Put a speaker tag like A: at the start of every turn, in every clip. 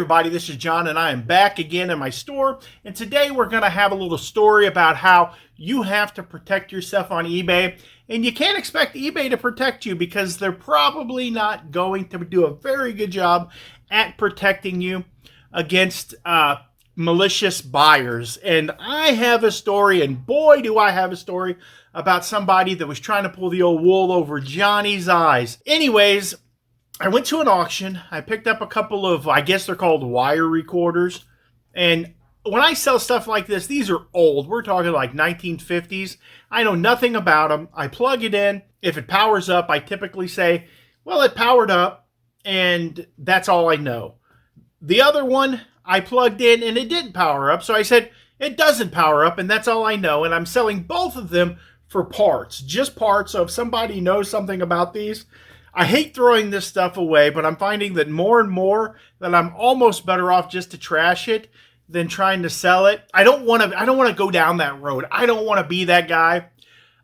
A: everybody, this is John and I am back again in my store, and today we're going to have a little story about how you have to protect yourself on eBay, and you can't expect eBay to protect you because they're probably not going to do a very good job at protecting you against malicious buyers. And I have a story, and boy do I have a story about somebody that was trying to pull the old wool over Johnny's eyes. Anyways, I went to an auction. I picked up a couple of, I guess they're called wire recorders. And when I sell stuff like this, these are old. We're talking like 1950s. I know nothing about them. I plug it in. If it powers up, I typically say, well, it powered up, and that's all I know. The other one, I plugged in, and it didn't power up. So I said, it doesn't power up, and that's all I know. And I'm selling both of them for parts, just parts. So if somebody knows something about these, I hate throwing this stuff away, but I'm finding that more and more that I'm almost better off just to trash it than trying to sell it. I don't want to go down that road. I don't want to be that guy.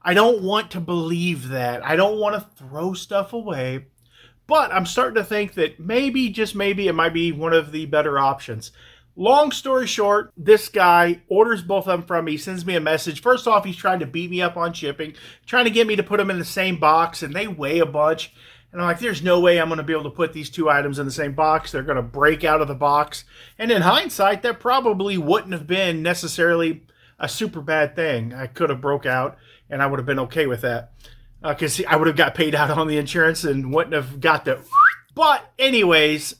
A: I don't want to believe that. I don't want to throw stuff away. But I'm starting to think that maybe, just maybe, it might be one of the better options. Long story short, this guy orders both of them from me, sends me a message. First off, he's trying to beat me up on shipping, trying to get me to put them in the same box, and they weigh a bunch. And I'm like, there's no way I'm going to be able to put these two items in the same box. They're going to break out of the box. And in hindsight, that probably wouldn't have been necessarily a super bad thing. I could have broke out, and I would have been okay with that. Because I would have got paid out on the insurance and wouldn't have got the... But anyways,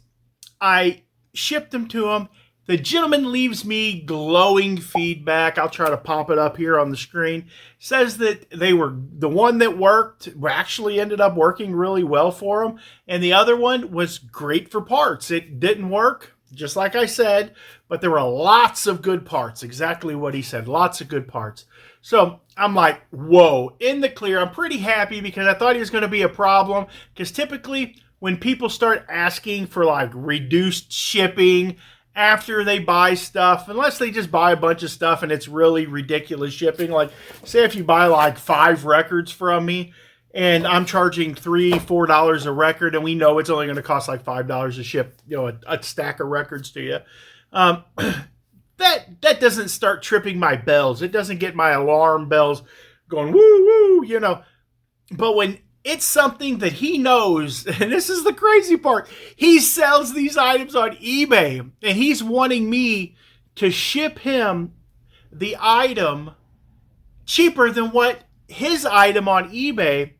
A: I shipped them to him. The gentleman leaves me glowing feedback. I'll try to pop it up here on the screen. Says that they were the one that worked actually ended up working really well for him, and the other one was great for parts. It didn't work, just like I said, but there were lots of good parts. Exactly what he said. Lots of good parts. So I'm like, whoa, in the clear. I'm pretty happy because I thought he was going to be a problem, because typically when people start asking for like reduced shipping after they buy stuff, unless they just buy a bunch of stuff and it's really ridiculous shipping. Like, say if you buy like 5 records from me and I'm charging $3-4 a record, and we know it's only going to cost like $5 to ship, a stack of records to you. That doesn't start tripping my bells. It doesn't get my alarm bells going woo woo, But when it's something that he knows, and this is the crazy part, he sells these items on eBay, and he's wanting me to ship him the item cheaper than what his item on eBay.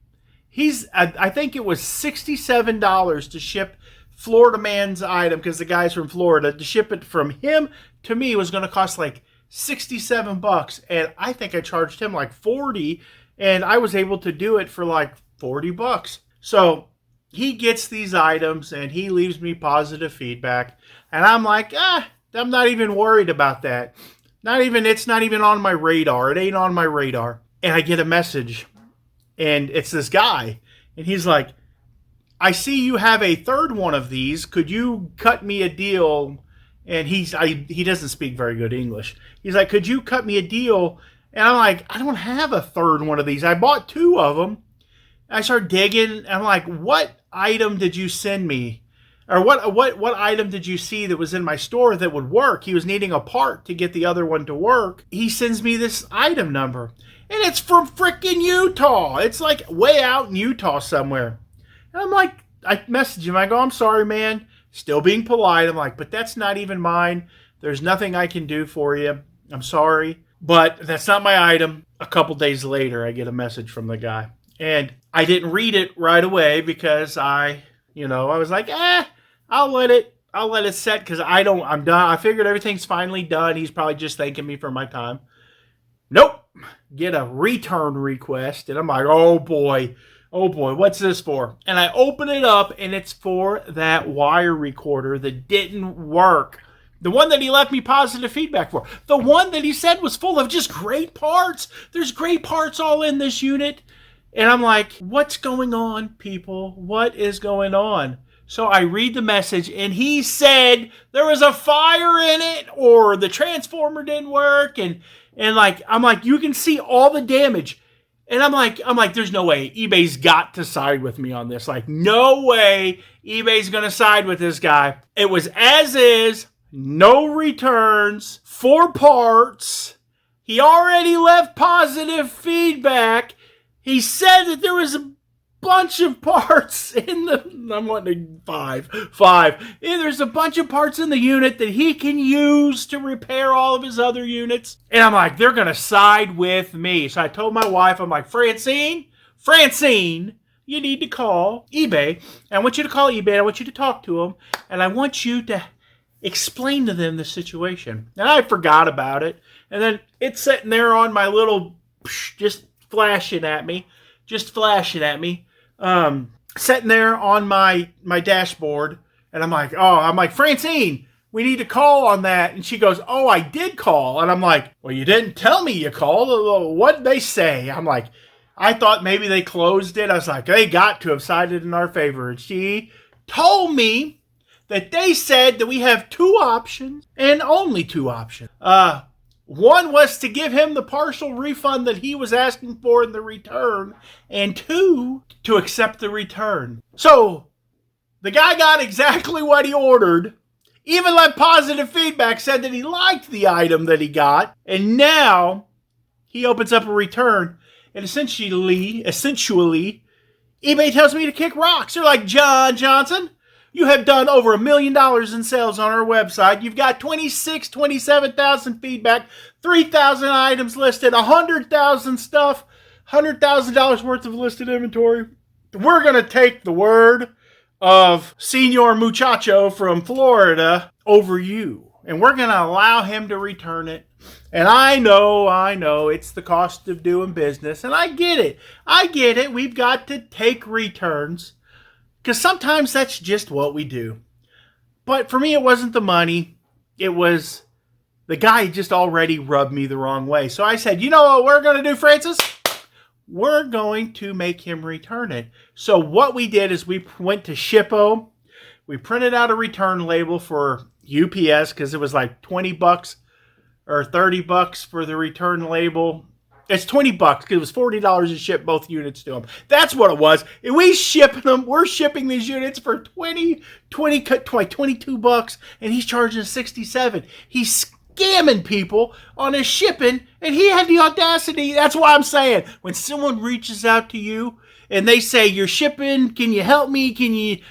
A: I think it was $67 to ship Florida man's item, because the guy's from Florida. To ship it from him to me was going to cost like $67, and I think I charged him like $40, and I was able to do it for like $40. So he gets these items and he leaves me positive feedback, and I'm like, I'm not even worried about that. It's not even on my radar. It ain't on my radar. And I get a message, and it's this guy, and he's like, I see you have a third one of these. Could you cut me a deal? And he doesn't speak very good English. He's like, could you cut me a deal? And I'm like, I don't have a third one of these. I bought 2 of them. I start digging. I'm like, what item did you send me? Or what item did you see that was in my store that would work? He was needing a part to get the other one to work. He sends me this item number, and it's from frickin' Utah. It's like way out in Utah somewhere. And I'm like, I message him. I go, I'm sorry, man. Still being polite. I'm like, but that's not even mine. There's nothing I can do for you. I'm sorry, but that's not my item. A couple days later, I get a message from the guy. And I didn't read it right away because I was like, I'll let it set, because I'm done. I figured everything's finally done. He's probably just thanking me for my time. Nope. Get a return request. And I'm like, oh boy, what's this for? And I open it up, and it's for that wire recorder that didn't work. The one that he left me positive feedback for. The one that he said was full of just great parts. There's great parts all in this unit. And I'm like, what's going on, people? What is going on? So I read the message, and he said there was a fire in it, or the transformer didn't work. And I'm like, you can see all the damage. And I'm like, there's no way. eBay's got to side with me on this. Like, no way eBay's going to side with this guy. It was as is, no returns, 4 parts. He already left positive feedback. He said that there was a bunch of parts in the, I'm wanting 5. And there's a bunch of parts in the unit that he can use to repair all of his other units. And I'm like, they're going to side with me. So I told my wife, I'm like, Francine, you need to call eBay. I want you to call eBay. I want you to talk to them. And I want you to explain to them the situation. And I forgot about it. And then it's sitting there on my little, just flashing at me. Sitting there on my dashboard. And I'm like, Francine, we need to call on that. And she goes, oh, I did call. And I'm like, well, you didn't tell me you called. What'd they say? I'm like, I thought maybe they closed it. I was like, they got to have sided in our favor. And she told me that they said that we have 2 options and only 2 options. One was to give him the partial refund that he was asking for in the return, and 2, to accept the return. So the guy got exactly what he ordered, even left positive feedback, said that he liked the item that he got, and now he opens up a return, and essentially, eBay tells me to kick rocks. They're like, John Johnson, you have done over $1 million in sales on our website. You've got 27,000 feedback, 3,000 items listed, 100,000 stuff, $100,000 worth of listed inventory. We're going to take the word of Senor Muchacho from Florida over you. And we're going to allow him to return it. And I know, it's the cost of doing business. And I get it. We've got to take returns. Because sometimes that's just what we do. But for me, it wasn't the money. It was the guy just already rubbed me the wrong way. So I said, you know what we're going to do, Francis? We're going to make him return it. So what we did is we went to Shippo. We printed out a return label for UPS because it was like $20 or $30 for the return label. It's $20 because it was $40 to ship both units to him. That's what it was. And we're shipping these units for $22, and he's charging $67. He's scamming people on his shipping, and he had the audacity. That's why I'm saying, when someone reaches out to you and they say, you're shipping, can you help me?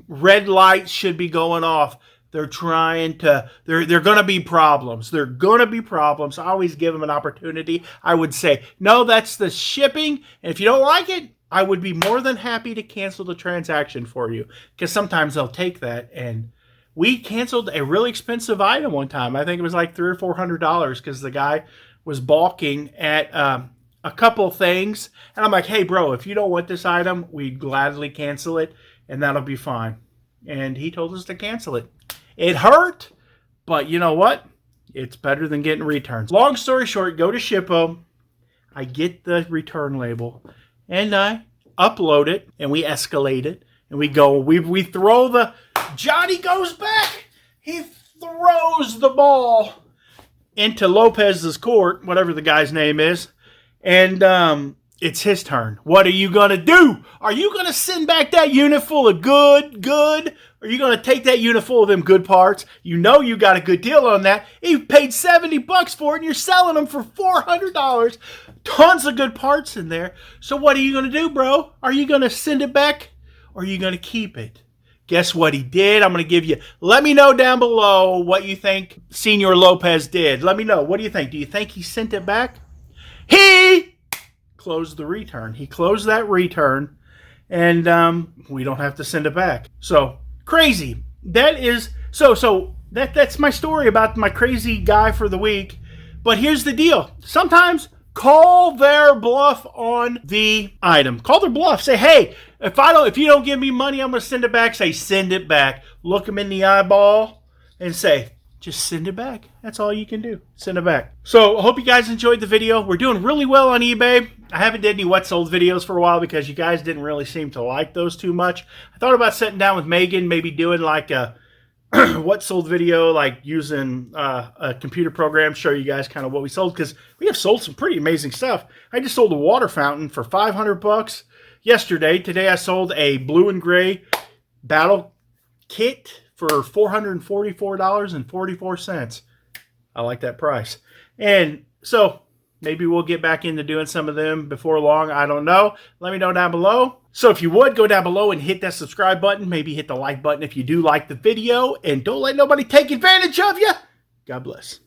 A: Red lights should be going off. They're trying to, they're going to be problems. I always give them an opportunity. I would say, no, that's the shipping. And if you don't like it, I would be more than happy to cancel the transaction for you. Because sometimes they'll take that. And we canceled a really expensive item one time. I think it was like $300 or $400 because the guy was balking at a couple things. And I'm like, hey, bro, if you don't want this item, we'd gladly cancel it. And that'll be fine. And he told us to cancel it. It hurt, but you know what? It's better than getting returns. Long story short, go to Shippo. I get the return label, and I upload it, and we escalate it, and we throw the... Johnny goes back. He throws the ball into Lopez's court, whatever the guy's name is, and it's his turn. What are you going to do? Are you going to send back that unit full of good? Are you going to take that unit full of them good parts? You know you got a good deal on that. You paid $70 for it, and you're selling them for $400. Tons of good parts in there. So what are you going to do, bro? Are you going to send it back, or are you going to keep it? Guess what he did? I'm going to give you... Let me know down below what you think Senor Lopez did. Let me know. What do you think? Do you think he sent it back? He closed the return. He closed that return, and we don't have to send it back. So... crazy. That's my story about my crazy guy for the week. But here's the deal. Sometimes call their bluff on the item. Call their bluff. Say, hey, if you don't give me money, I'm going to send it back. Say, send it back. Look them in the eyeball and say, just send it back. That's all you can do. Send it back. So I hope you guys enjoyed the video. We're doing really well on eBay. I haven't did any what sold videos for a while because you guys didn't really seem to like those too much. I thought about sitting down with Megan, maybe doing like a what sold video, like using a computer program, show you guys kind of what we sold, because we have sold some pretty amazing stuff. I just sold a water fountain for 500 bucks yesterday. Today I sold a blue and gray battle kit for $444.44. I like that price. And so maybe we'll get back into doing some of them before long. I don't know. Let me know down below. So if you would, go down below and hit that subscribe button. Maybe hit the like button if you do like the video. And don't let nobody take advantage of you. God bless.